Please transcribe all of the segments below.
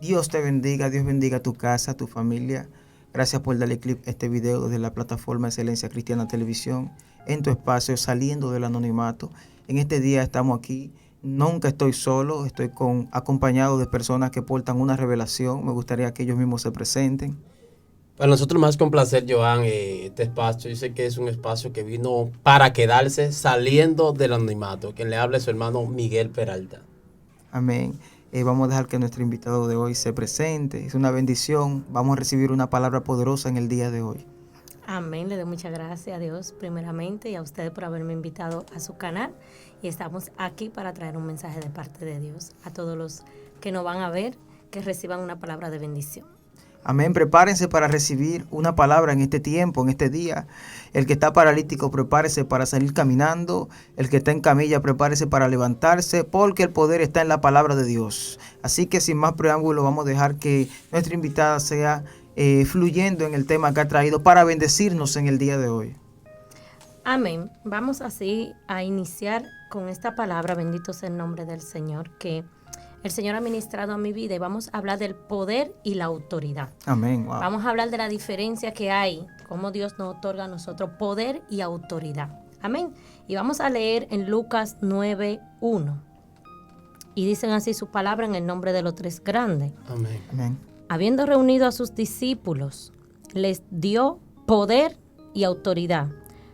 Dios te bendiga, Dios bendiga tu casa, tu familia. Gracias por darle clip a este video desde la plataforma Excelencia Cristiana Televisión, en tu espacio Saliendo del Anonimato. En este día estamos aquí. Nunca estoy solo, estoy acompañado de personas que portan una revelación. Me gustaría que ellos mismos se presenten. Para nosotros más que un placer, Joan, este espacio. Yo sé que es un espacio que vino para quedarse saliendo del anonimato. Quien le habla es su hermano Miguel Peralta. Amén. Vamos a dejar que nuestro invitado de hoy se presente. Es una bendición. Vamos a recibir una palabra poderosa en el día de hoy. Amén. Le doy muchas gracias a Dios primeramente y a ustedes por haberme invitado a su canal. Y estamos aquí para traer un mensaje de parte de Dios a todos los que nos van a ver, que reciban una palabra de bendición. Amén. Prepárense para recibir una palabra en este tiempo, en este día. El que está paralítico, prepárese para salir caminando. El que está en camilla, prepárese para levantarse, porque el poder está en la palabra de Dios. Así que sin más preámbulo, vamos a dejar que nuestra invitada sea fluyendo en el tema que ha traído para bendecirnos en el día de hoy. Amén. Vamos así a iniciar con esta palabra, bendito sea el nombre del Señor, que el Señor ha ministrado a mi vida, y vamos a hablar del poder y la autoridad. Amén. Wow. Vamos a hablar de la diferencia que hay, cómo Dios nos otorga a nosotros poder y autoridad. Amén. Y vamos a leer en Lucas 9:1. Y dicen así su palabra en el nombre de los tres grandes. Amén. Amén. Habiendo reunido a sus discípulos, les dio poder y autoridad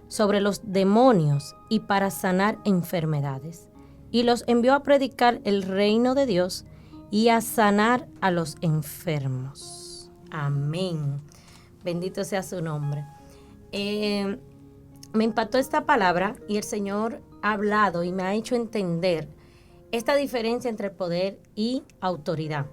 sobre los demonios y para sanar enfermedades. Y los envió a predicar el reino de Dios y a sanar a los enfermos. Amén. Bendito sea su nombre. Me impactó esta palabra y el Señor ha hablado y me ha hecho entender esta diferencia entre poder y autoridad.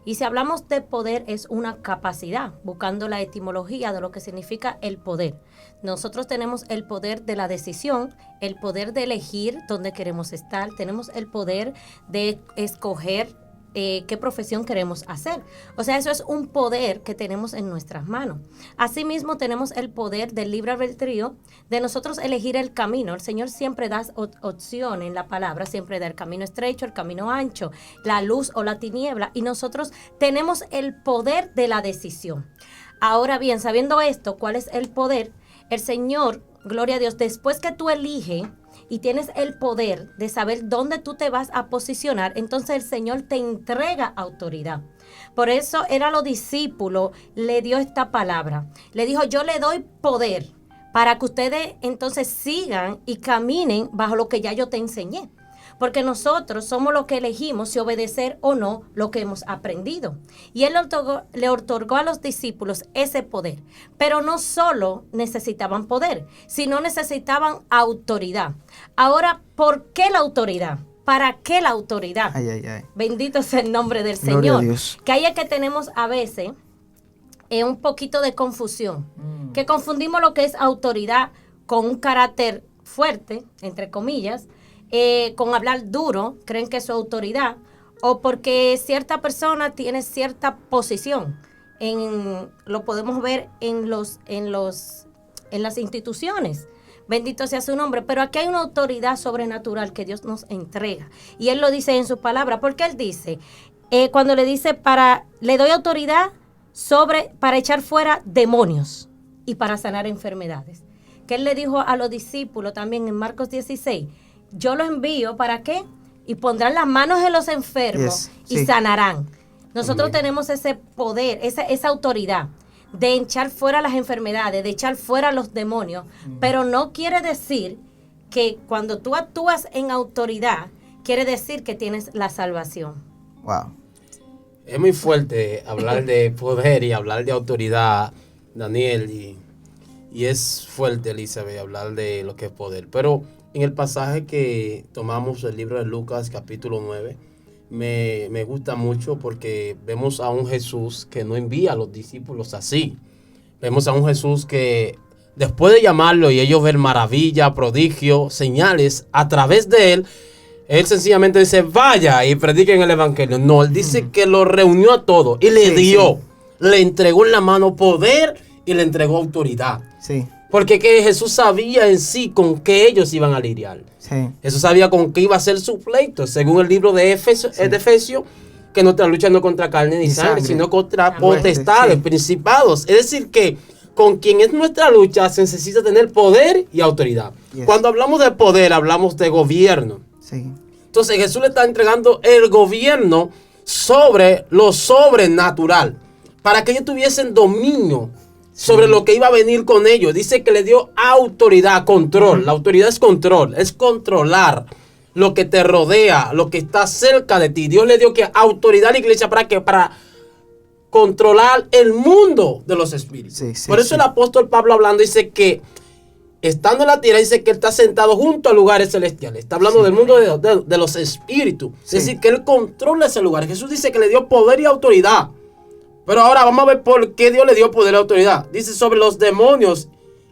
Y si hablamos de poder, es una capacidad, buscando la etimología de lo que significa el poder. Nosotros tenemos el poder de la decisión, el poder de elegir dónde queremos estar, tenemos el poder de escoger qué profesión queremos hacer. O sea, eso es un poder que tenemos en nuestras manos. Asimismo, tenemos el poder del libre albedrío, de nosotros elegir el camino. El Señor siempre da opción en la palabra, siempre da el camino estrecho, el camino ancho, la luz o la tiniebla, y nosotros tenemos el poder de la decisión. Ahora bien, sabiendo esto, ¿cuál es el poder? El Señor, gloria a Dios, después que tú eliges y tienes el poder de saber dónde tú te vas a posicionar, entonces el Señor te entrega autoridad. Por eso era a los discípulos, le dio esta palabra. Le dijo, yo le doy poder para que ustedes entonces sigan y caminen bajo lo que ya yo te enseñé. Porque nosotros somos los que elegimos si obedecer o no lo que hemos aprendido. Y Él le otorgó a los discípulos ese poder. Pero no solo necesitaban poder, sino necesitaban autoridad. Ahora, ¿por qué la autoridad? ¿Para qué la autoridad? Ay, ay, ay. Bendito sea el nombre del Gloria Señor. a Dios. Que ahí es que tenemos a veces un poquito de confusión. Que confundimos lo que es autoridad con un carácter fuerte, entre comillas, con hablar duro, creen que es su autoridad, o porque cierta persona tiene cierta posición. Lo podemos ver en las instituciones. Bendito sea su nombre. Pero aquí hay una autoridad sobrenatural que Dios nos entrega. Y Él lo dice en su palabra. Porque Él dice, cuando le dice, le doy autoridad para echar fuera demonios y para sanar enfermedades. Que Él le dijo a los discípulos también en Marcos 16, yo los envío, ¿para qué? Y pondrán las manos en los enfermos y sanarán. Nosotros tenemos ese poder, esa autoridad de echar fuera las enfermedades, de echar fuera los demonios. Pero no quiere decir que cuando tú actúas en autoridad, quiere decir que tienes la salvación. Wow. Es muy fuerte hablar de poder y hablar de autoridad, Daniel, y es fuerte, Elizabeth, hablar de lo que es poder. Pero en el pasaje que tomamos del libro de Lucas, capítulo 9, me gusta mucho porque vemos a un Jesús que no envía a los discípulos así. Vemos a un Jesús que después de llamarlo y ellos ver maravilla, prodigio, señales a través de él sencillamente dice, vaya y prediquen el evangelio. No, él dice que lo reunió a todos y le dio, le entregó en la mano poder y le entregó autoridad. Sí. Porque que Jesús sabía en sí con qué ellos iban a lidiar. Sí. Jesús sabía con qué iba a ser su pleito. Según el libro de Efesios, que nuestra lucha no contra carne ni sangre, sino contra potestades, principados. Es decir, que con quien es nuestra lucha se necesita tener poder y autoridad. Cuando hablamos de poder, hablamos de gobierno. Entonces Jesús le está entregando el gobierno sobre lo sobrenatural, para que ellos tuviesen dominio sobre lo que iba a venir con ellos. Dice que le dio autoridad, control. La autoridad es control, es controlar lo que te rodea, lo que está cerca de ti. Dios le dio que autoridad a la iglesia para que para controlar el mundo de los espíritus. Por eso el apóstol Pablo hablando dice que estando en la tierra, dice que él está sentado junto a lugares celestiales. Está hablando del mundo de los espíritus. Es decir, que él controla ese lugar. Jesús dice que le dio poder y autoridad. Pero ahora vamos a ver por qué Dios le dio poder y autoridad. Dice sobre los demonios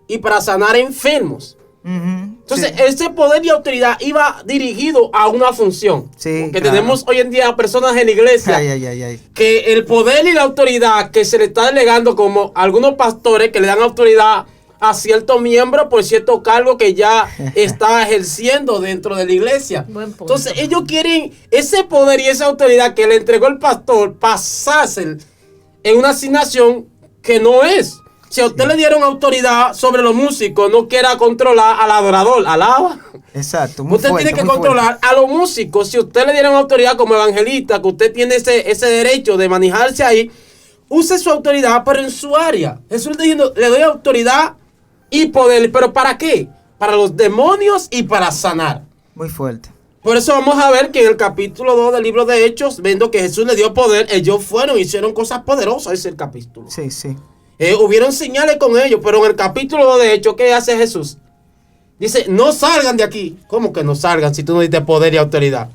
y para sanar enfermos. Entonces, ese poder y autoridad iba dirigido a una función. Que tenemos hoy en día personas en la iglesia que el poder y la autoridad que se le está delegando, como algunos pastores que le dan autoridad a cierto miembro por cierto cargo que ya está ejerciendo dentro de la iglesia. Entonces, ellos quieren ese poder y esa autoridad que le entregó el pastor pasarse en una asignación que no es. Si a usted le dieron autoridad sobre los músicos, no quiera controlar al adorador, alaba. Exacto. Usted tiene que controlar a los músicos. Si usted le dieron autoridad como evangelista, que usted tiene ese derecho de manejarse ahí, use su autoridad, pero en su área. Jesús está diciendo, le doy autoridad y poder. ¿Pero para qué? Para los demonios y para sanar. Muy fuerte. Por eso vamos a ver que en el capítulo 2 del libro de Hechos, viendo que Jesús le dio poder, ellos fueron y hicieron cosas poderosas, ese es el capítulo. Hubieron señales con ellos, pero en el capítulo 2 de Hechos, ¿qué hace Jesús? Dice, no salgan de aquí. ¿Cómo que no salgan si tú no diste poder y autoridad?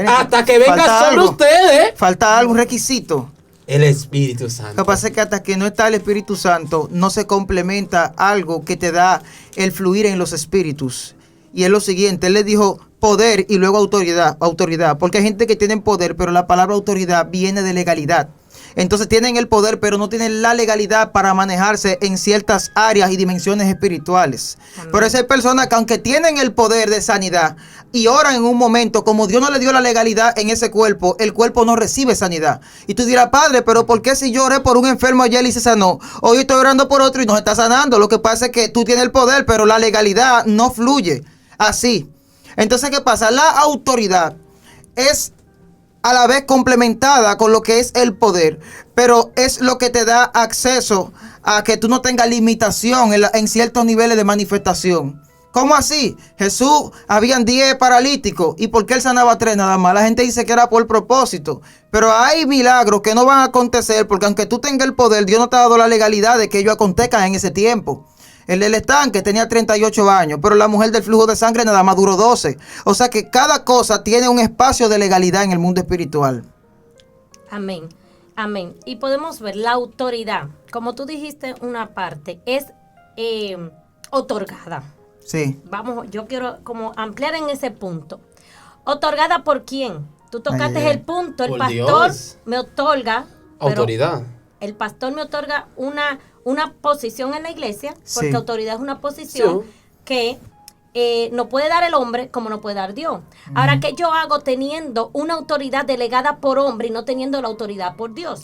Hasta que venga sobre ustedes. Falta algún requisito. El Espíritu Santo. Lo que pasa es que hasta que no está el Espíritu Santo, no se complementa algo que te da el fluir en los espíritus. Y es lo siguiente, él le dijo poder y luego autoridad, porque hay gente que tiene poder, pero la palabra autoridad viene de legalidad. Entonces tienen el poder, pero no tienen la legalidad para manejarse en ciertas áreas y dimensiones espirituales. Por eso hay personas que aunque tienen el poder de sanidad y oran en un momento, como Dios no le dio la legalidad en ese cuerpo, el cuerpo no recibe sanidad. Y tú dirás, padre, pero ¿por qué si yo oré por un enfermo ayer y se sanó? Hoy estoy orando por otro y no se está sanando. Lo que pasa es que tú tienes el poder, pero la legalidad no fluye así. Entonces, ¿qué pasa? La autoridad es a la vez complementada con lo que es el poder, pero es lo que te da acceso a que tú no tengas limitación en ciertos niveles de manifestación. ¿Cómo así? Jesús, habían 10 paralíticos, ¿y por qué él sanaba 3 nada más? La gente dice que era por propósito, pero hay milagros que no van a acontecer porque aunque tú tengas el poder, Dios no te ha dado la legalidad de que ellos acontezcan en ese tiempo. El del estanque tenía 38 años, pero la mujer del flujo de sangre nada más duró 12. O sea que cada cosa tiene un espacio de legalidad en el mundo espiritual. Amén, amén. Y podemos ver la autoridad, como tú dijiste una parte, es otorgada. Sí. Vamos, yo quiero como ampliar en ese punto. ¿Otorgada por quién? Tú tocaste el punto, el por pastor Dios. Me otorga autoridad. El pastor me otorga una posición en la iglesia, porque Sí. autoridad es una posición que no puede dar el hombre como no puede dar Dios. Ahora, ¿qué yo hago teniendo una autoridad delegada por hombre y no teniendo la autoridad por Dios?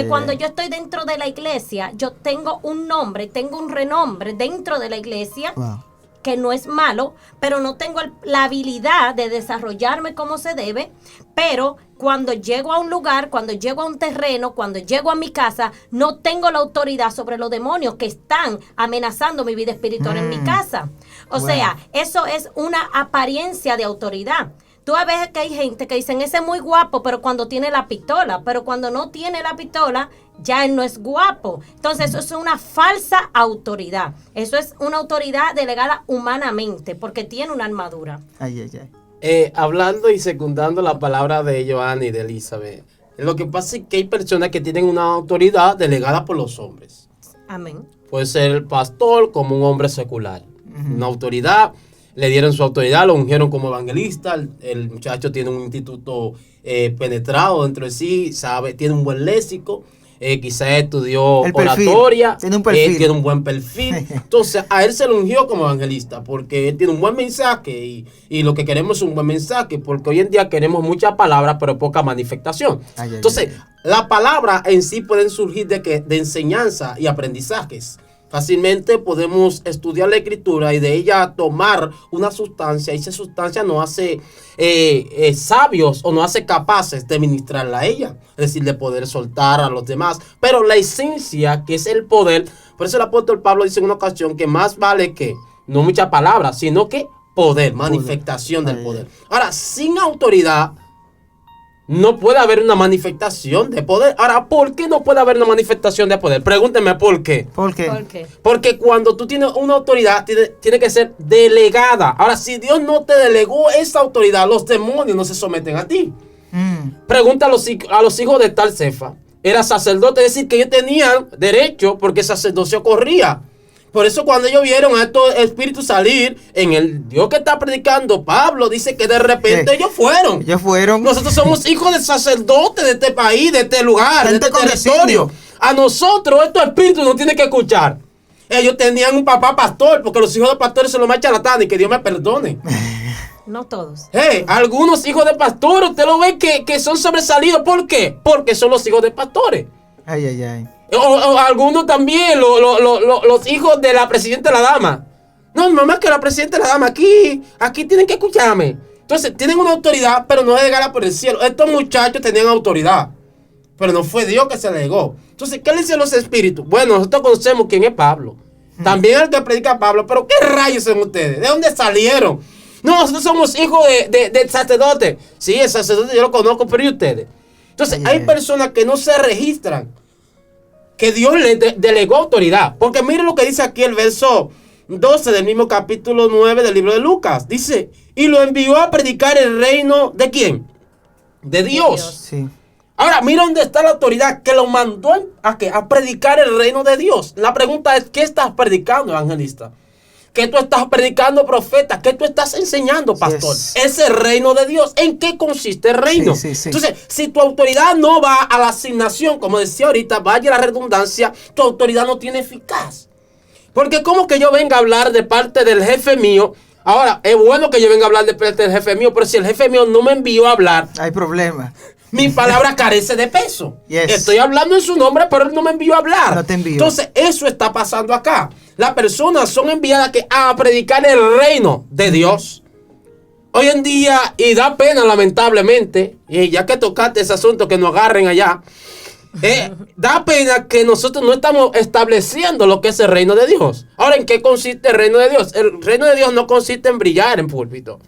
Cuando yo estoy dentro de la iglesia, yo tengo un nombre, tengo un renombre dentro de la iglesia. Wow. Que no es malo, pero no tengo la habilidad de desarrollarme como se debe, pero cuando llego a un lugar, cuando llego a un terreno, cuando llego a mi casa, no tengo la autoridad sobre los demonios que están amenazando mi vida espiritual en mi casa. O sea, eso es una apariencia de autoridad. Tú a veces que hay gente que dicen, ese es muy guapo, pero cuando tiene la pistola, pero cuando no tiene la pistola, ya él no es guapo. Entonces eso es una falsa autoridad. Eso es una autoridad delegada humanamente, porque tiene una armadura. Hablando y secundando la palabra de Joana y de Elizabeth, lo que pasa es que hay personas que tienen una autoridad delegada por los hombres. Amén. Puede ser el pastor como un hombre secular. Una autoridad. Le dieron su autoridad, lo ungieron como evangelista. El muchacho tiene un instituto penetrado dentro de sí, sabe, tiene un buen léxico. quizás estudió El perfil, oratoria, tiene un perfil. tiene un buen perfil. Entonces a él se lo ungió como evangelista porque él tiene un buen mensaje y lo que queremos es un buen mensaje, porque hoy en día queremos muchas palabras pero poca manifestación. Ay, ay, Entonces la palabra en sí pueden surgir de enseñanza y aprendizajes. Fácilmente podemos estudiar la escritura y de ella tomar una sustancia, y esa sustancia nos hace sabios o nos hace capaces de ministrarla a ella, es decir, de poder soltar a los demás. Pero la esencia, que es el poder, por eso el apóstol Pablo dice en una ocasión que más vale que no muchas palabras, sino que poder, manifestación del poder. Ahora, sin autoridad no puede haber una manifestación de poder. Ahora, ¿por qué no puede haber una manifestación de poder? Pregúnteme por qué. ¿Por qué? ¿Por qué? Porque cuando tú tienes una autoridad, tiene que ser delegada. Ahora, si Dios no te delegó esa autoridad, los demonios no se someten a ti. Pregunta a los hijos de tal Cefa. Era sacerdote, es decir, que ellos tenían derecho porque el sacerdocio corría. Por eso cuando ellos vieron a estos espíritus salir en el Dios que está predicando Pablo, dice que de repente ellos fueron. Ellos fueron. Nosotros somos hijos de sacerdotes de este país, de este lugar, Gente de este con territorio. designio. A nosotros estos espíritus nos tienen que escuchar. Ellos tenían un papá pastor, porque los hijos de pastores son los más charlatanes, y que Dios me perdone. No todos. Algunos hijos de pastores, usted lo ve que son sobresalidos. ¿Por qué? Porque son los hijos de pastores. Ay, ay, ay. O algunos también, los hijos de la presidenta de la dama. No, mamá, que la presidenta de la dama, aquí tienen que escucharme. Entonces, tienen una autoridad, pero no es delegada por el cielo. Estos muchachos tenían autoridad, pero no fue Dios que se legó. Entonces, ¿qué le dicen los espíritus? Bueno, nosotros conocemos quién es Pablo. También el que predica Pablo, pero ¿qué rayos son ustedes? ¿De dónde salieron? No, nosotros somos hijos del sacerdote. Sí, el sacerdote yo lo conozco, pero ¿y ustedes? Entonces, hay personas que no se registran que Dios le delegó autoridad. Porque mire lo que dice aquí el verso 12 del mismo capítulo 9 del libro de Lucas. Dice, y lo envió a predicar el reino ¿de quién? De Dios. Sí. Ahora, mira dónde está la autoridad que lo mandó a predicar el reino de Dios. La pregunta es, ¿qué estás predicando, evangelista? ¿Qué tú estás predicando, profeta? ¿Qué tú estás enseñando, pastor? Yes. Ese reino de Dios. ¿En qué consiste el reino? Sí. Entonces, si tu autoridad no va a la asignación, como decía ahorita, vaya la redundancia, tu autoridad no tiene eficaz. Porque como que yo venga a hablar de parte del jefe mío. Ahora, es bueno que yo venga a hablar de parte del jefe mío, pero si el jefe mío no me envió a hablar, Hay problema. mi palabra carece de peso. Yes. Estoy hablando en su nombre, pero él no me envió a hablar. No te envió. Entonces, eso está pasando acá. Las personas son enviadas a predicar el reino de Dios. Hoy en día, y da pena lamentablemente, y ya que tocaste ese asunto que nos agarren allá, da pena que nosotros no estamos estableciendo lo que es el reino de Dios. Ahora, ¿en qué consiste el reino de Dios? El reino de Dios no consiste en brillar en púlpito.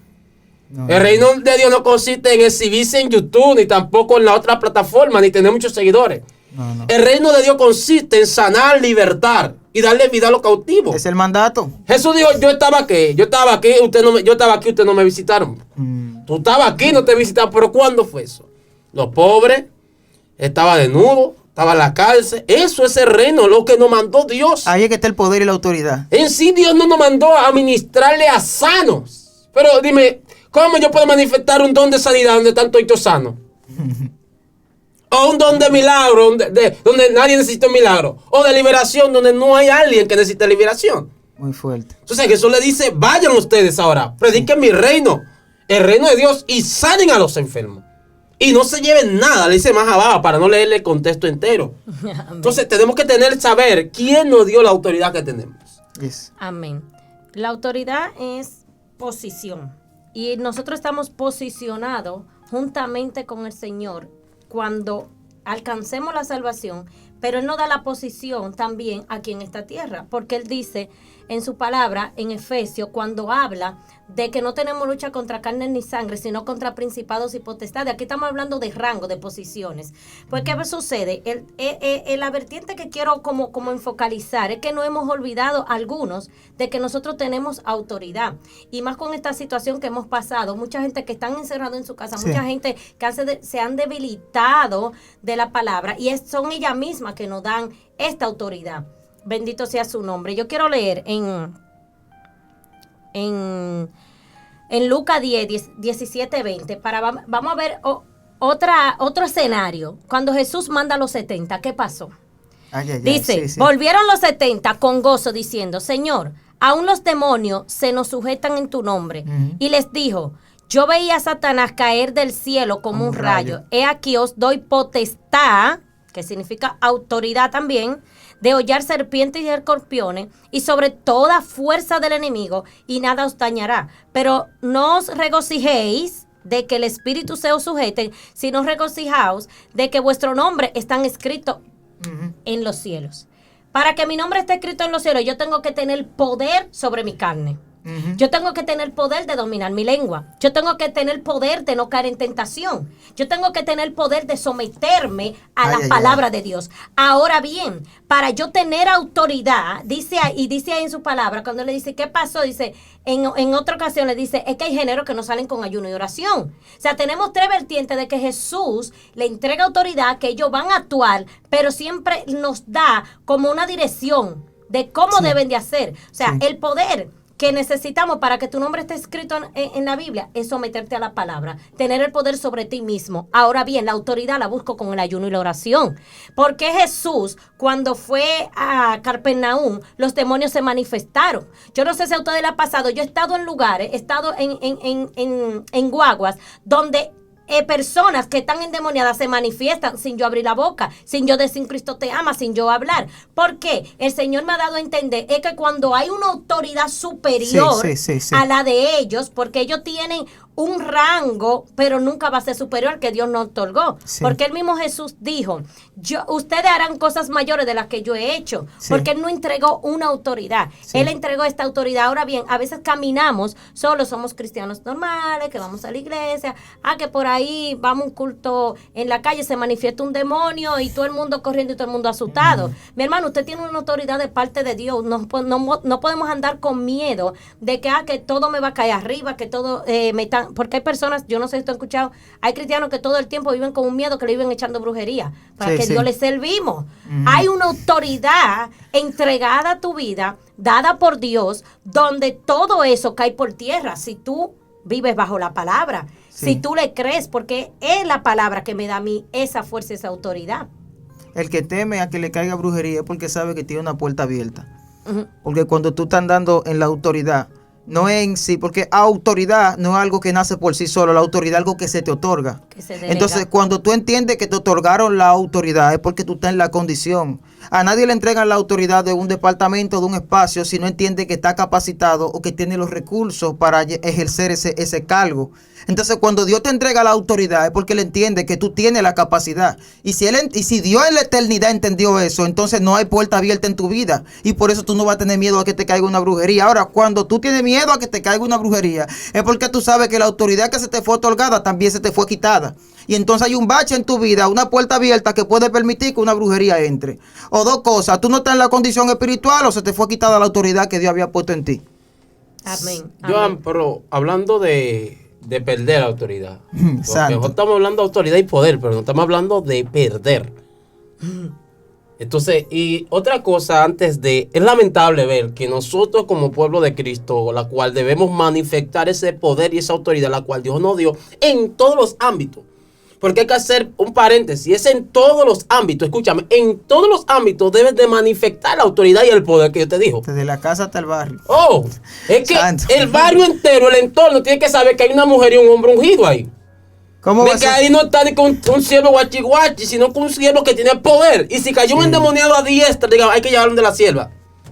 El reino de Dios no consiste en exhibirse en YouTube, ni tampoco en la otra plataforma, ni tener muchos seguidores. No. El reino de Dios consiste en sanar, libertar y darle vida a los cautivos. Es el mandato. Jesús dijo, yo estaba aquí, ustedes no me visitaron. Tú estabas aquí, no te visitaron, pero ¿cuándo fue eso? Los pobres, estaba desnudo, estaba en la cárcel. Eso es el reino, lo que nos mandó Dios. Ahí es que está el poder y la autoridad. En sí Dios no nos mandó a ministrarle a sanos. Pero dime, ¿cómo yo puedo manifestar un don de sanidad donde están todos sanos? O un don de milagro donde nadie necesita un milagro. O de liberación donde no hay alguien que necesite liberación. Muy fuerte. Entonces Jesús le dice, vayan ustedes ahora, prediquen mi reino, el reino de Dios, y sanen a los enfermos. Y no se lleven nada, le dice más abajo para no leerle el contexto entero. Entonces tenemos que saber quién nos dio la autoridad que tenemos. Yes. Amén. La autoridad es posición. Y nosotros estamos posicionados juntamente con el Señor cuando alcancemos la salvación, pero Él nos da la posición también aquí en esta tierra, porque Él dice en su palabra, en Efesios, cuando habla de que no tenemos lucha contra carne ni sangre, sino contra principados y potestades. Aquí estamos hablando de rango, de posiciones. Pues, ¿qué sucede? La vertiente que quiero como enfocalizar es que no hemos olvidado algunos de que nosotros tenemos autoridad. Y más con esta situación que hemos pasado, mucha gente que están encerrados en su casa, Sí. mucha gente que se han debilitado de la palabra, y son ellas mismas que nos dan esta autoridad. Bendito sea su nombre. Yo quiero leer en Lucas 10, 17, 20. Vamos a ver otro escenario. Cuando Jesús manda a los 70, ¿qué pasó? Dice, sí, sí. volvieron los 70 con gozo diciendo, Señor, aún los demonios se nos sujetan en tu nombre. Y les dijo, yo veía a Satanás caer del cielo como un rayo. He aquí os doy potestad, que significa autoridad también, de hollar serpientes y escorpiones y sobre toda fuerza del enemigo, y nada os dañará. Pero no os regocijéis de que el Espíritu se os sujete, sino regocijaos de que vuestro nombre están escritos en los cielos. Para que mi nombre esté escrito en los cielos, yo tengo que tener poder sobre mi carne. Yo tengo que tener poder de dominar mi lengua. Yo tengo que tener poder de no caer en tentación. Yo tengo que tener poder de someterme a la palabra de Dios. Ahora bien, para yo tener autoridad, dice ahí en su palabra, cuando le dice, ¿qué pasó? Dice, en otra ocasión le dice, es que hay géneros que no salen con ayuno y oración. O sea, tenemos tres vertientes de que Jesús le entrega autoridad, que ellos van a actuar, pero siempre nos da como una dirección de cómo deben de hacer. O sea, el poder que necesitamos para que tu nombre esté escrito en la Biblia es someterte a la palabra, tener el poder sobre ti mismo. Ahora bien, la autoridad la busco con el ayuno y la oración. Porque Jesús, cuando fue a Capernaum, los demonios se manifestaron. Yo no sé si a ustedes les ha pasado, yo he estado en lugares, he estado en guaguas, donde personas que están endemoniadas se manifiestan sin yo abrir la boca, sin yo decir Cristo te ama, sin yo hablar. ¿Por qué? El Señor me ha dado a entender es que cuando hay una autoridad superior a la de ellos, porque ellos tienen un rango, pero nunca va a ser superior al que Dios nos otorgó. Porque el mismo Jesús dijo, ustedes harán cosas mayores de las que yo he hecho, porque Él no entregó una autoridad. Él entregó esta autoridad. Ahora bien, a veces caminamos, solo somos cristianos normales, que vamos a la iglesia, que por ahí vamos a un culto en la calle, se manifiesta un demonio y todo el mundo corriendo y todo el mundo asustado. Mi hermano, usted tiene una autoridad de parte de Dios. No podemos andar con miedo de que todo me va a caer arriba, que todo me están... Porque hay personas, yo no sé si tú has escuchado, hay cristianos que todo el tiempo viven con un miedo que le viven echando brujería para que Dios les servimos. Hay una autoridad entregada a tu vida, dada por Dios, donde todo eso cae por tierra. Si tú vives bajo la palabra, si tú le crees, porque es la palabra que me da a mí esa fuerza, esa autoridad. El que teme a que le caiga brujería es porque sabe que tiene una puerta abierta. Porque cuando tú estás andando en la autoridad, no es en sí, porque autoridad no es algo que nace por sí solo, la autoridad es algo que se te otorga. Entonces, cuando tú entiendes que te otorgaron la autoridad, es porque tú estás en la condición. A nadie le entregan la autoridad de un departamento, de un espacio, si no entiende que está capacitado o que tiene los recursos para ejercer ese cargo. Entonces, cuando Dios te entrega la autoridad, es porque Él entiende que tú tienes la capacidad. Y si Dios en la eternidad entendió eso, entonces no hay puerta abierta en tu vida. Y por eso tú no vas a tener miedo a que te caiga una brujería. Ahora, cuando tú tienes miedo a que te caiga una brujería, es porque tú sabes que la autoridad que se te fue otorgada también se te fue quitada. Y entonces hay un bache en tu vida, una puerta abierta que puede permitir que una brujería entre. O dos cosas, tú no estás en la condición espiritual o se te fue quitada la autoridad que Dios había puesto en ti. Amén. Joan, pero hablando de perder la autoridad. Mejor estamos hablando de autoridad y poder, pero no estamos hablando de perder. Entonces, y otra cosa es lamentable ver que nosotros como pueblo de Cristo, la cual debemos manifestar ese poder y esa autoridad, la cual Dios nos dio en todos los ámbitos. Porque hay que hacer un paréntesis, es en todos los ámbitos, escúchame, en todos los ámbitos debes de manifestar la autoridad y el poder que yo te digo. Desde la casa hasta el barrio. Es que Santo. El barrio entero, el entorno, tiene que saber que hay una mujer y un hombre ungido ahí. ¿Cómo va a De que ser? ahí no está ni con un siervo guachi guachi, sino con un siervo que tiene poder. Y si cayó un endemoniado a diestra, diga, hay que llevarlo de la sierva.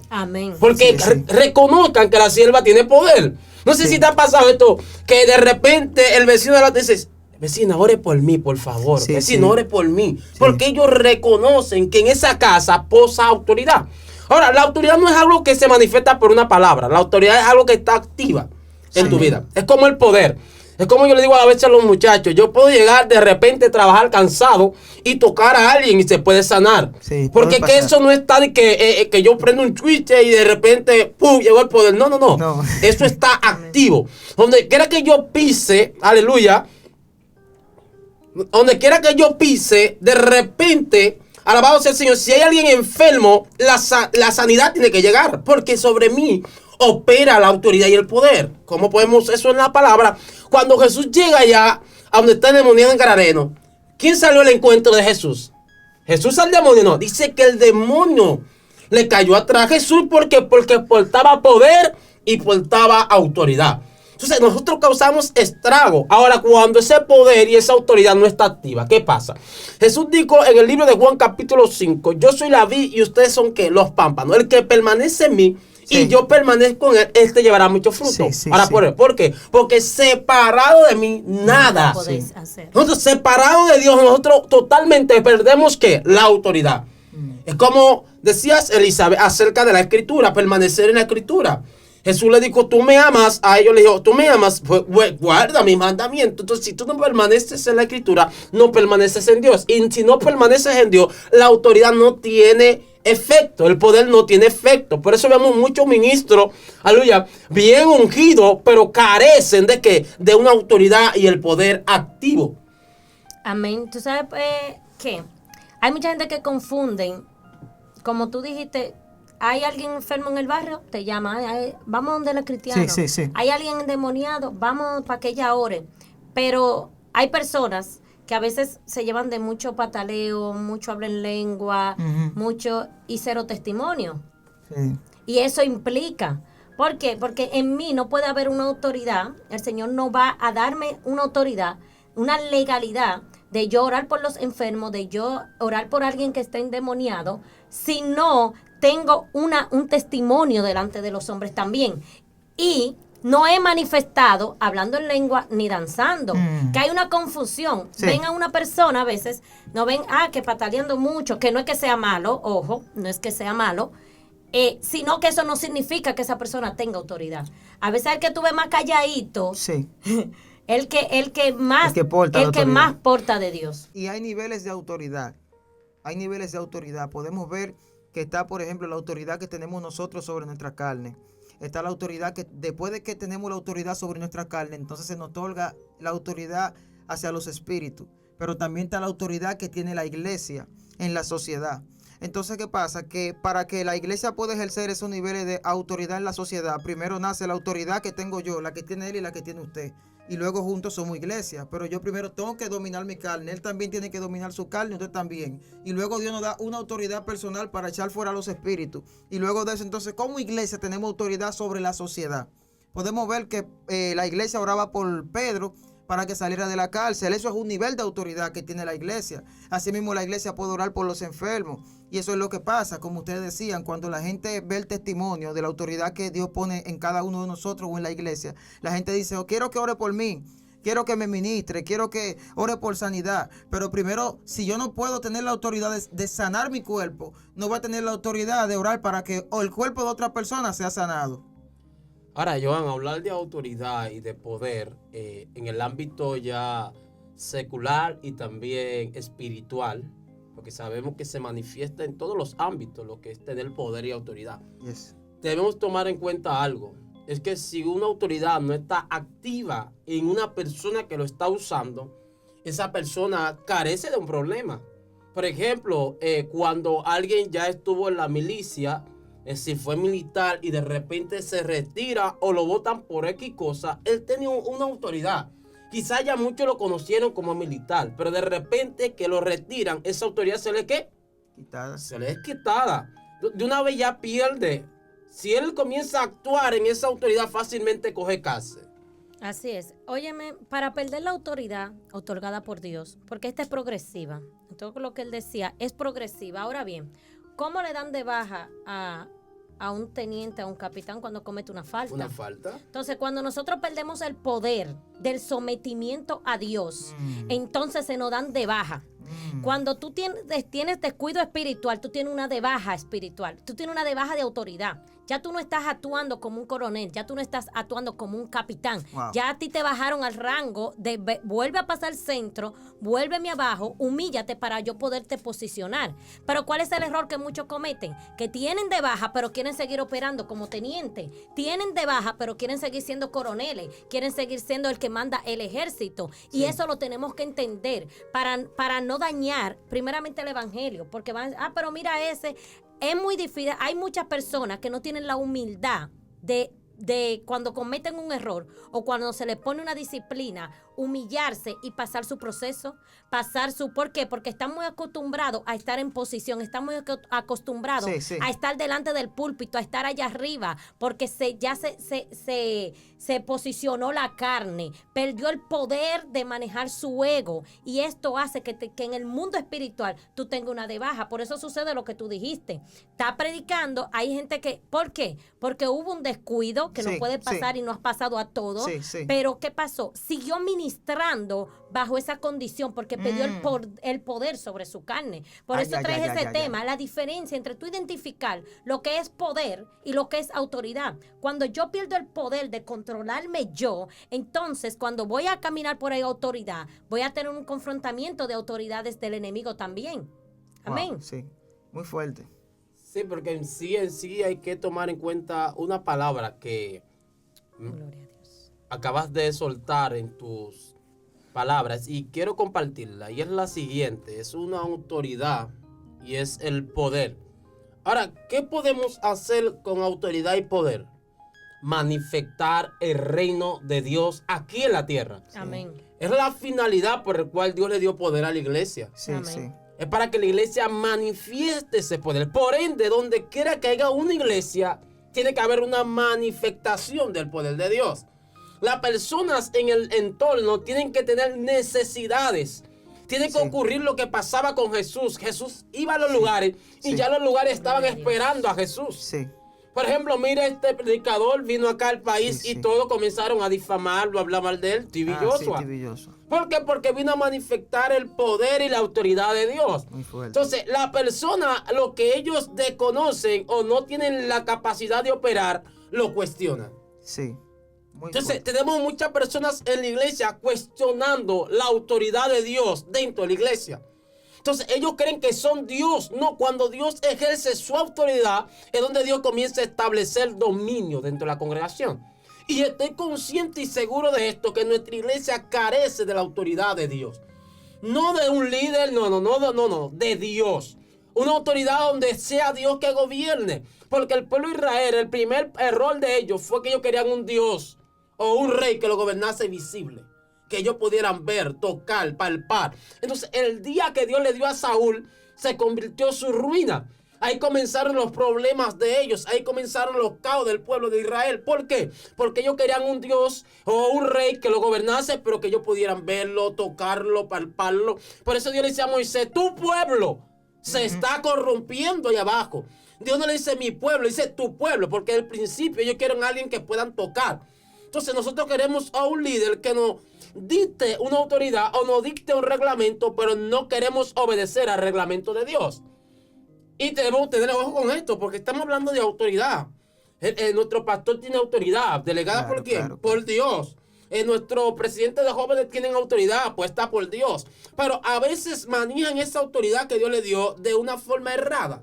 Amén. Porque reconozcan que la sierva tiene poder. No sé si te ha pasado esto, que de repente el vecino de la dice, vecina, ore por mí, por favor. Vecino, ore por mí. Porque ellos reconocen que en esa casa posa autoridad. Ahora, la autoridad no es algo que se manifiesta por una palabra. La autoridad es algo que está activa en tu vida. Es como el poder. Es como yo le digo a veces a los muchachos, yo puedo llegar de repente a trabajar cansado y tocar a alguien y se puede sanar. Porque que eso no está de que yo prendo un switch y de repente, ¡pum!, llegó el poder. No. Eso está activo. Donde quiera que yo pise, aleluya, donde quiera que yo pise, de repente, alabado sea el Señor, si hay alguien enfermo, la sanidad tiene que llegar, porque sobre mí opera la autoridad y el poder. ¿Cómo podemos eso en la palabra? Cuando Jesús llega allá a donde está el demonio en Gadareno, ¿quién salió al encuentro de Jesús? Jesús al demonio, no. Dice que el demonio le cayó atrás a Jesús porque portaba poder y portaba autoridad. Entonces nosotros causamos estrago. Ahora, cuando ese poder y esa autoridad no está activa, ¿qué pasa? Jesús dijo en el libro de Juan capítulo 5, yo soy la vid y ustedes son ¿qué? Los pámpanos. El que permanece en mí y yo permanezco en él, este llevará mucho fruto. Ahora, ¿por qué? Porque separado de mí, nada. Podéis hacer. Nosotros separados de Dios, nosotros totalmente perdemos ¿qué? La autoridad. Es como decías, Elizabeth, acerca de la escritura, permanecer en la escritura. Jesús le dijo, tú me amas. A ellos le dijo, tú me amas, pues guarda mi mandamiento. Entonces, si tú no permaneces en la escritura, no permaneces en Dios. Y si no permaneces en Dios, la autoridad no tiene efecto. El poder no tiene efecto. Por eso vemos muchos ministros, aleluya, bien ungidos, pero carecen de ¿qué? De una autoridad y el poder activo. Amén. ¿Tú sabes qué? Hay mucha gente que confunden, como tú dijiste, hay alguien enfermo en el barrio, te llama, vamos donde el cristiano. Sí. Hay alguien endemoniado, vamos para que ella ore. Pero hay personas que a veces se llevan de mucho pataleo, mucho habla en lengua, mucho y cero testimonio. Sí. Y eso implica. ¿Por qué? Porque en mí no puede haber una autoridad, el Señor no va a darme una autoridad, una legalidad de yo orar por los enfermos, de yo orar por alguien que está endemoniado, si no tengo un testimonio delante de los hombres también. Y no he manifestado hablando en lengua ni danzando. Que hay una confusión. Sí. Ven a una persona a veces, no ven, que pataleando mucho, que no es que sea malo, ojo, no es que sea malo, sino que eso no significa que esa persona tenga autoridad. A veces el que tú ves más calladito, Sí. el que más porta de Dios. Y hay niveles de autoridad. Hay niveles de autoridad. Podemos ver que está, por ejemplo, la autoridad que tenemos nosotros sobre nuestra carne. Está la autoridad que después de que tenemos la autoridad sobre nuestra carne, entonces se nos otorga la autoridad hacia los espíritus. Pero también está la autoridad que tiene la iglesia en la sociedad. Entonces, ¿qué pasa? Que para que la iglesia pueda ejercer esos niveles de autoridad en la sociedad, primero nace la autoridad que tengo yo, la que tiene él y la que tiene usted. Y luego juntos somos iglesia. Pero yo primero tengo que dominar mi carne. Él también tiene que dominar su carne, usted también. Y luego Dios nos da una autoridad personal para echar fuera los espíritus. Y luego de eso, entonces, como iglesia tenemos autoridad sobre la sociedad. Podemos ver que la iglesia oraba por Pedro para que saliera de la cárcel. Eso es un nivel de autoridad que tiene la iglesia. Asimismo, la iglesia puede orar por los enfermos. Y eso es lo que pasa, como ustedes decían, cuando la gente ve el testimonio de la autoridad que Dios pone en cada uno de nosotros o en la iglesia, la gente dice, quiero que ore por mí, quiero que me ministre, quiero que ore por sanidad. Pero primero, si yo no puedo tener la autoridad de sanar mi cuerpo, no voy a tener la autoridad de orar para que el cuerpo de otra persona sea sanado. Ahora, Joan, hablar de autoridad y de poder en el ámbito ya secular y también espiritual, porque sabemos que se manifiesta en todos los ámbitos lo que es tener poder y autoridad. Yes. Debemos tomar en cuenta algo. Es que si una autoridad no está activa en una persona que lo está usando, esa persona carece de un problema. Por ejemplo, cuando alguien ya estuvo en la milicia, si fue militar y de repente se retira o lo votan por X cosa, él tenía una autoridad. Quizás ya muchos lo conocieron como militar, pero de repente que lo retiran, esa autoridad se le ¿qué? Quitada. Se le es quitada. De una vez ya pierde. Si él comienza a actuar en esa autoridad, fácilmente coge cárcel. Así es. Óyeme, para perder la autoridad otorgada por Dios, porque esta es progresiva, todo lo que él decía es progresiva. Ahora bien, ¿cómo le dan de baja a un teniente, a un capitán cuando comete una falta? ¿Una falta? Entonces, cuando nosotros perdemos el poder del sometimiento a Dios, entonces se nos dan de baja. Cuando tú tienes descuido espiritual, tú tienes una de baja espiritual, tú tienes una de baja de autoridad. Ya tú no estás actuando como un coronel, ya tú no estás actuando como un capitán. Wow. Ya a ti te bajaron al rango de vuelve a pasar centro, vuélveme abajo, humíllate para yo poderte posicionar. Pero ¿cuál es el error que muchos cometen? Que tienen de baja, pero quieren seguir operando como teniente. Tienen de baja, pero quieren seguir siendo coroneles, quieren seguir siendo el que manda el ejército. Y eso lo tenemos que entender para no dañar primeramente el evangelio. Porque van, pero mira ese... Es muy difícil, hay muchas personas que no tienen la humildad de cuando cometen un error o cuando se les pone una disciplina humillarse y pasar su proceso, ¿por qué? Porque están muy acostumbrados a estar en posición, están muy acostumbrados a estar delante del púlpito, a estar allá arriba, porque se posicionó la carne, perdió el poder de manejar su ego, y esto hace que en el mundo espiritual tú tengas una de baja. Por eso sucede lo que tú dijiste. Está predicando, hay gente que, ¿por qué? Porque hubo un descuido que no puede pasar y no ha pasado a todos, pero ¿qué pasó? Siguió ministrando bajo esa condición porque perdió el poder sobre su carne. Por eso traes ese tema, la diferencia entre tú identificar lo que es poder y lo que es autoridad. Cuando yo pierdo el poder de controlarme yo, entonces cuando voy a caminar por ahí autoridad, voy a tener un confrontamiento de autoridades del enemigo también. Amén. Wow, sí, muy fuerte. Sí, porque en sí hay que tomar en cuenta una palabra que Gloria a Dios. Acabas de soltar en tus palabras y quiero compartirla, y es la siguiente: es una autoridad y es el poder. Ahora, ¿qué podemos hacer con autoridad y poder? Manifestar el reino de Dios aquí en la tierra. Amén. Es la finalidad por la cual Dios le dio poder a la iglesia. Sí, Amén. sí. Es para que la iglesia manifieste ese poder. Por ende, donde quiera que haya una iglesia, tiene que haber una manifestación del poder de Dios. Las personas en el entorno tienen que tener necesidades. Tiene que ocurrir lo que pasaba con Jesús. Jesús iba a los lugares y ya los lugares estaban esperando a Jesús. Sí. Por ejemplo, mira, este predicador vino acá al país y todos comenzaron a difamarlo, a hablar mal de él. T.B. Joshua. T.B. Joshua. ¿Por qué? Porque vino a manifestar el poder y la autoridad de Dios. Muy fuerte. Entonces, la persona, lo que ellos desconocen o no tienen la capacidad de operar, lo cuestionan. Sí. Muy Entonces, fuerte. tenemos muchas personas en la iglesia cuestionando la autoridad de Dios dentro de la iglesia. Entonces, ellos creen que son Dios. No, cuando Dios ejerce su autoridad, es donde Dios comienza a establecer dominio dentro de la congregación. Y estoy consciente y seguro de esto, que nuestra iglesia carece de la autoridad de Dios. No de un líder, no, de Dios. Una autoridad donde sea Dios que gobierne. Porque el pueblo de Israel, el primer error de ellos fue que ellos querían un Dios o un rey que lo gobernase visible, que ellos pudieran ver, tocar, palpar. Entonces, el día que Dios le dio a Saúl, se convirtió en su ruina. Ahí comenzaron los problemas de ellos. Ahí comenzaron los caos del pueblo de Israel. ¿Por qué? Porque ellos querían un Dios o un rey que lo gobernase, pero que ellos pudieran verlo, tocarlo, palparlo. Por eso Dios le dice a Moisés: tu pueblo se está corrompiendo ahí abajo. Dios no le dice mi pueblo, dice tu pueblo, porque al principio ellos quieren a alguien que puedan tocar. Entonces nosotros queremos a un líder que nos dicte una autoridad o nos dicte un reglamento, pero no queremos obedecer al reglamento de Dios. Y debemos tener ojo con esto, porque estamos hablando de autoridad. Nuestro pastor tiene autoridad, ¿delegada por quién? Claro. Por Dios. Nuestro presidente de jóvenes tienen autoridad, puesta por Dios. Pero a veces manejan esa autoridad que Dios le dio de una forma errada,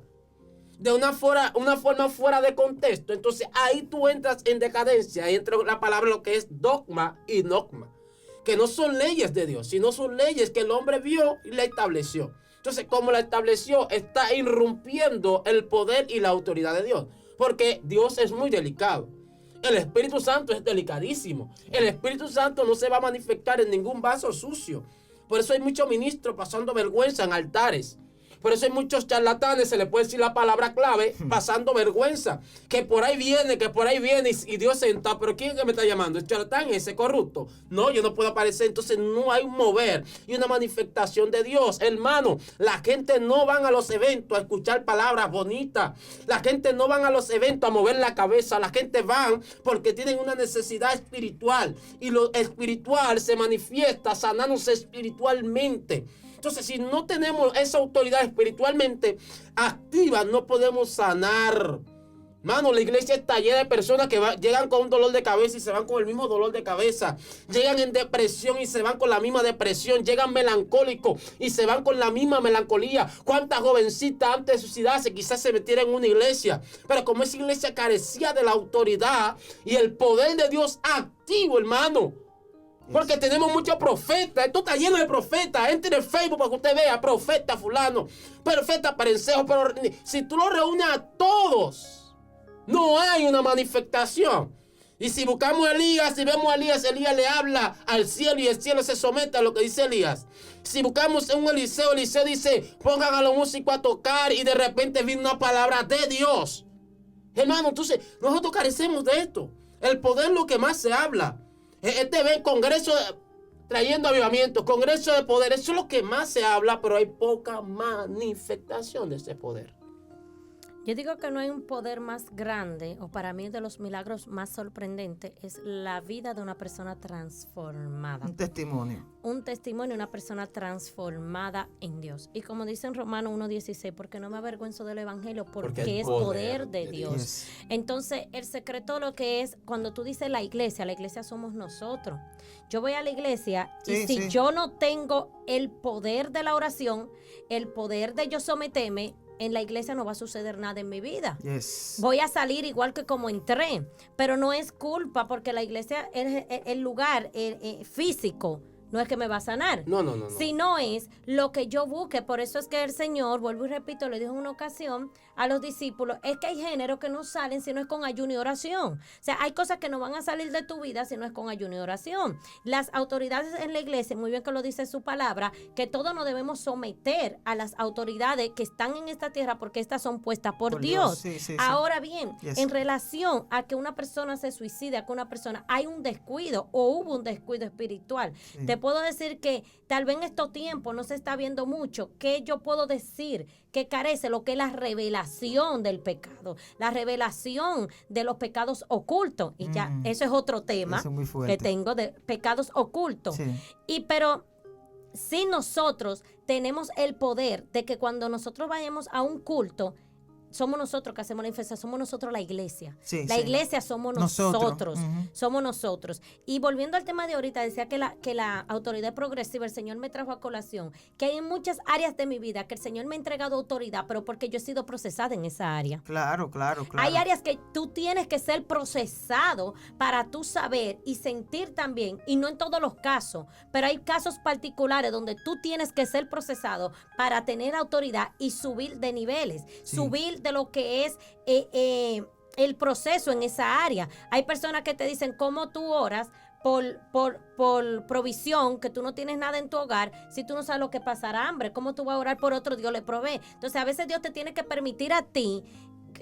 de una forma fuera de contexto. Entonces ahí tú entras en decadencia. Ahí entra la palabra lo que es dogma y dogma, que no son leyes de Dios, sino son leyes que el hombre vio y la estableció. Entonces, como la estableció, está irrumpiendo el poder y la autoridad de Dios. Porque Dios es muy delicado. El Espíritu Santo es delicadísimo. El Espíritu Santo no se va a manifestar en ningún vaso sucio. Por eso hay muchos ministros pasando vergüenza en altares. Por eso hay muchos charlatanes, se le puede decir la palabra clave, pasando vergüenza. Que por ahí viene y Dios se entra. ¿Pero quién es que me está llamando? ¿El charlatán, ese corrupto? No, yo no puedo aparecer. Entonces no hay un mover y una manifestación de Dios. Hermano, la gente no van a los eventos a escuchar palabras bonitas. La gente no van a los eventos a mover la cabeza. La gente van porque tienen una necesidad espiritual. Y lo espiritual se manifiesta sanándose espiritualmente. Entonces, si no tenemos esa autoridad espiritualmente activa, no podemos sanar. Mano, la iglesia está llena de personas que llegan con un dolor de cabeza y se van con el mismo dolor de cabeza. Llegan en depresión y se van con la misma depresión. Llegan melancólicos y se van con la misma melancolía. ¿Cuántas jovencitas antes de suicidarse quizás se metieran en una iglesia? Pero como esa iglesia carecía de la autoridad y el poder de Dios activo, hermano. Porque tenemos muchos profetas. Esto está lleno de profetas. Entre en Facebook para que usted vea: profeta fulano, profeta perencejo. Pero si tú lo reúnes a todos, no hay una manifestación. Y si buscamos a Elías, si vemos a Elías, Elías le habla al cielo y el cielo se somete a lo que dice Elías. Si buscamos a un Eliseo, Eliseo dice, pongan a los músicos a tocar y de repente viene una palabra de Dios. Hermano, entonces nosotros carecemos de esto. El poder es lo que más se habla. Ven congreso trayendo avivamiento, congreso de poder, eso es lo que más se habla, pero hay poca manifestación de ese poder. Yo digo que no hay un poder más grande, o para mí de los milagros más sorprendentes, es la vida de una persona transformada. Un testimonio. Un testimonio, una persona transformada en Dios. Y como dice en Romanos 1:16, porque no me avergüenzo del evangelio, porque es poder de Dios. Yes. Entonces, el secreto lo que es, cuando tú dices la iglesia somos nosotros. Yo voy a la iglesia y si yo no tengo el poder de la oración, el poder de yo someterme, en la iglesia no va a suceder nada en mi vida. Yes. Voy a salir igual que como entré, pero no es culpa porque la iglesia es el lugar físico. No es que me va a sanar. No. Sino es lo que yo busque. Por eso es que el Señor, vuelvo y repito, le dijo en una ocasión a los discípulos, es que hay géneros que no salen si no es con ayuno y oración. O sea, hay cosas que no van a salir de tu vida si no es con ayuno y oración. Las autoridades en la iglesia, muy bien que lo dice su palabra, que todos nos debemos someter a las autoridades que están en esta tierra porque estas son puestas por Dios. Sí. Ahora bien, en relación a que una persona se suicide, a que una persona hay un descuido o hubo un descuido espiritual, te puedo decir que tal vez en estos tiempos no se está viendo mucho. ¿Qué yo puedo decir que carece? Lo que es la revelación del pecado, la revelación de los pecados ocultos. Y ya, eso es otro tema que tengo de pecados ocultos. Sí. Pero si nosotros tenemos el poder de que cuando nosotros vayamos a un culto, somos nosotros que hacemos la infestación, somos nosotros la iglesia. La iglesia somos nosotros. Somos nosotros. Y volviendo al tema de ahorita, decía que la autoridad progresiva, el Señor me trajo a colación, que hay en muchas áreas de mi vida que el Señor me ha entregado autoridad, pero porque yo he sido procesada en esa área. Claro. Hay áreas que tú tienes que ser procesado para tú saber y sentir también, y no en todos los casos, pero hay casos particulares donde tú tienes que ser procesado para tener autoridad y subir de niveles, subir de lo que es el proceso en esa área. Hay personas que te dicen cómo tú oras por provisión, que tú no tienes nada en tu hogar, si tú no sabes lo que pasará hambre, cómo tú vas a orar por otro, Dios le provee. Entonces a veces Dios te tiene que permitir a ti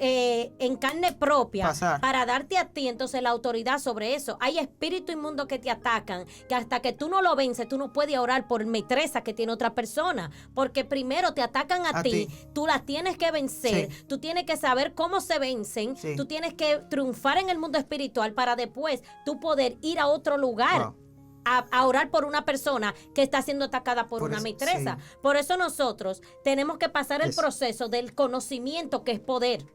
en carne propia para darte a ti entonces la autoridad sobre eso. Hay espíritus inmundos que te atacan, que hasta que tú no lo vences, tú no puedes orar por metresa que tiene otra persona, porque primero te atacan a ti, tú las tienes que vencer, tú tienes que saber cómo se vencen, tú tienes que triunfar en el mundo espiritual para después tú poder ir a otro lugar. A orar por una persona que está siendo atacada por una metresa. Por eso nosotros tenemos que pasar el proceso del conocimiento, que es poder.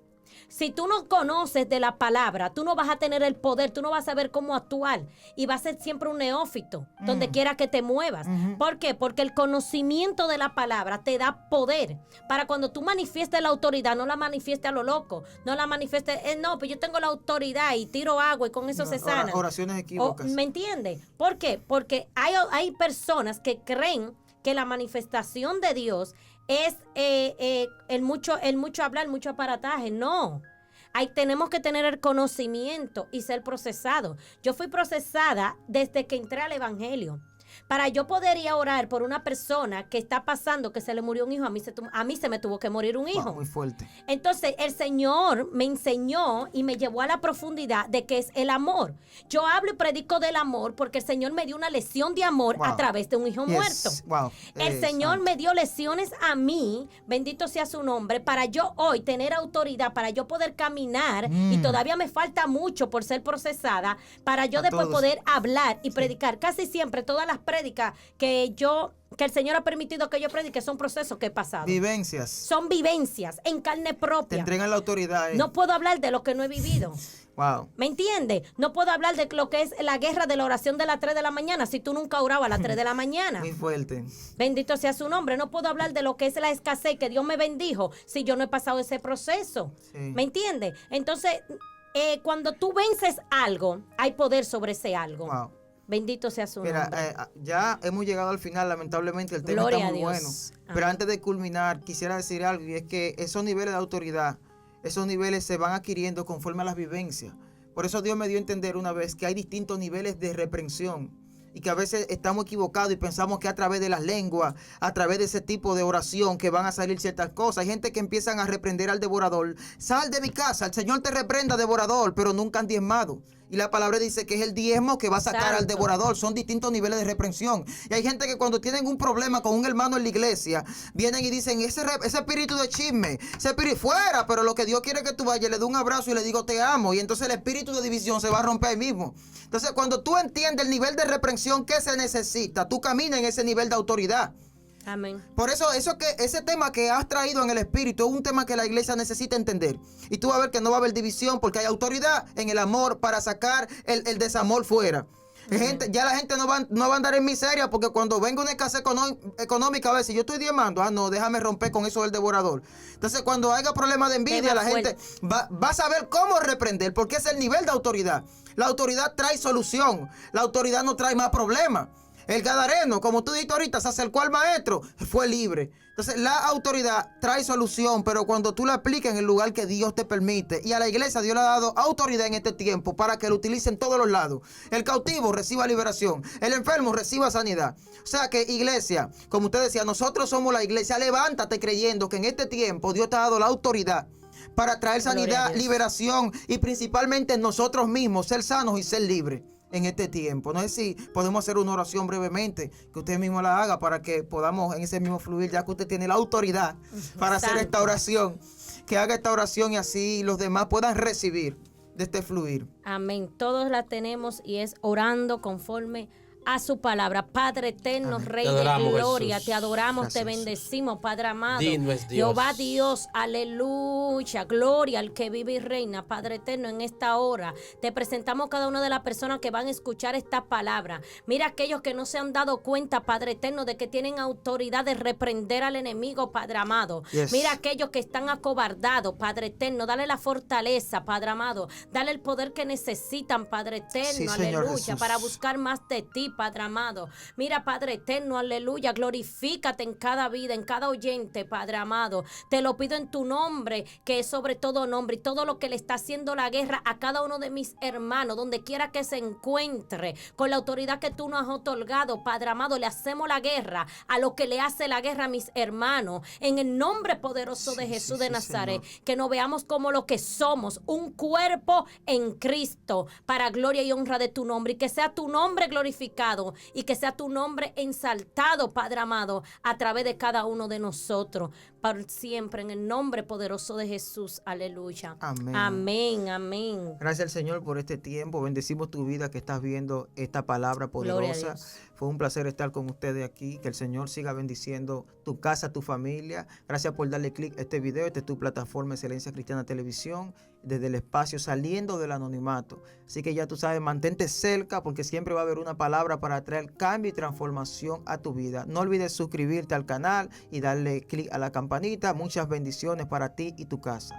Si tú no conoces de la palabra, tú no vas a tener el poder, tú no vas a saber cómo actuar y vas a ser siempre un neófito, donde quiera que te muevas. ¿Por qué? Porque el conocimiento de la palabra te da poder para cuando tú manifiestes la autoridad, no la manifiestes a lo loco, no la manifiestes, no, pues yo tengo la autoridad y tiro agua y con eso se sana. Oraciones equívocas. ¿Me entiendes? ¿Por qué? Porque hay personas que creen que la manifestación de Dios es el mucho hablar, el mucho aparataje. No. Tenemos que tener el conocimiento y ser procesado. Yo fui procesada desde que entré al evangelio. Para yo poder ir a orar por una persona que está pasando, que se le murió un hijo, a mí se me tuvo que morir un hijo. Muy fuerte. Entonces, el Señor me enseñó y me llevó a la profundidad de qué es el amor. Yo hablo y predico del amor porque el Señor me dio una lección de amor a través de un hijo muerto. El Señor me dio lecciones a mí, bendito sea su nombre, para yo hoy tener autoridad, para yo poder caminar, y todavía me falta mucho por ser procesada, para yo después poder hablar y predicar. Casi siempre todas las prédicas que el Señor ha permitido que yo predique son procesos que he pasado. Vivencias. Son vivencias en carne propia. Te entregan la autoridad. No puedo hablar de lo que no he vivido. Wow. ¿Me entiendes? No puedo hablar de lo que es la guerra de la oración de las 3 de la mañana si tú nunca orabas a las 3 de la mañana. Muy fuerte. Bendito sea su nombre. No puedo hablar de lo que es la escasez que Dios me bendijo si yo no he pasado ese proceso. ¿Me entiendes? Entonces, cuando tú vences algo, hay poder sobre ese algo. Wow. Bendito sea su nombre. Ya hemos llegado al final, lamentablemente el tema Gloria está muy a Dios. bueno. Pero antes de culminar, quisiera decir algo, y es que esos niveles de autoridad, esos niveles se van adquiriendo conforme a las vivencias. Por eso Dios me dio a entender una vez que hay distintos niveles de reprensión. Y que a veces estamos equivocados y pensamos que a través de las lenguas, a través de ese tipo de oración que van a salir ciertas cosas. Hay gente que empiezan a reprender al devorador. Sal de mi casa, el Señor te reprenda, devorador, pero nunca han diezmado. Y la palabra dice que es el diezmo que va a sacar Santo. al devorador. Son distintos niveles de reprensión. Y hay gente que cuando tienen un problema con un hermano en la iglesia, vienen y dicen, ese espíritu de chisme, ese espíritu fuera, pero lo que Dios quiere que tú vayas, le dé un abrazo y le digo te amo. Y entonces el espíritu de división se va a romper ahí mismo. Entonces cuando tú entiendes el nivel de reprensión que se necesita, tú caminas en ese nivel de autoridad. Amén. Por eso ese tema que has traído en el espíritu es un tema que la iglesia necesita entender. Y tú vas a ver que no va a haber división porque hay autoridad en el amor para sacar el desamor fuera. Ya la gente no va a andar en miseria porque cuando venga una escasez económica, a ver si yo estoy diezmando, no, déjame romper con eso del devorador. Entonces cuando haya problemas de envidia, la gente va a saber cómo reprender porque es el nivel de autoridad. La autoridad trae solución, la autoridad no trae más problemas. El gadareno, como tú dijiste ahorita, se acercó al maestro, fue libre. Entonces la autoridad trae solución, pero cuando tú la aplicas en el lugar que Dios te permite, y a la iglesia Dios le ha dado autoridad en este tiempo para que lo utilicen en todos los lados. El cautivo reciba liberación, el enfermo reciba sanidad. O sea que iglesia, como usted decía, nosotros somos la iglesia, levántate creyendo que en este tiempo Dios te ha dado la autoridad para traer sanidad, liberación y principalmente nosotros mismos, ser sanos y ser libres en este tiempo. No sé si podemos hacer una oración brevemente, que usted mismo la haga para que podamos en ese mismo fluir, ya que usted tiene la autoridad para hacer esta oración, que haga esta oración y así los demás puedan recibir de este fluir. Amén. Todos la tenemos y es orando conforme a su palabra. Padre eterno, Amén. Rey Te adoramos, de gloria, Jesús. te adoramos, Gracias, te bendecimos, Padre amado. Digno es Dios. Jehová Dios, aleluya, gloria al que vive y reina. Padre eterno, en esta hora te presentamos cada una de las personas que van a escuchar esta palabra. Mira aquellos que no se han dado cuenta, Padre eterno, de que tienen autoridad de reprender al enemigo, Padre amado. Yes. Mira aquellos que están acobardados, Padre eterno, dale la fortaleza, Padre amado, dale el poder que necesitan, Padre eterno, Sí, Señor aleluya, Jesús. para buscar más de ti, Padre amado. Mira, Padre eterno, aleluya, glorifícate en cada vida, en cada oyente, Padre amado. Te lo pido en tu nombre, que es sobre todo nombre, y todo lo que le está haciendo la guerra a cada uno de mis hermanos, donde quiera que se encuentre, con la autoridad que tú nos has otorgado, Padre amado, le hacemos la guerra a lo que le hace la guerra a mis hermanos, en el nombre poderoso de Jesús de Nazaret, Señor. que nos veamos como lo que somos, un cuerpo en Cristo, para gloria y honra de tu nombre, y que sea tu nombre glorificado, y que sea tu nombre ensaltado, Padre amado, a través de cada uno de nosotros, por siempre, en el nombre poderoso de Jesús, aleluya. Amén. Amén, amén. Gracias al Señor por este tiempo. Bendecimos tu vida que estás viendo esta palabra Gloria a poderosa. Dios. Fue un placer estar con ustedes aquí. Que el Señor siga bendiciendo tu casa, tu familia. Gracias por darle clic a este video. Esta es tu plataforma Excelencia Cristiana Televisión, desde el espacio, saliendo del anonimato. Así que ya tú sabes, mantente cerca porque siempre va a haber una palabra para traer cambio y transformación a tu vida. No olvides suscribirte al canal y darle clic a la campanita. Muchas bendiciones para ti y tu casa.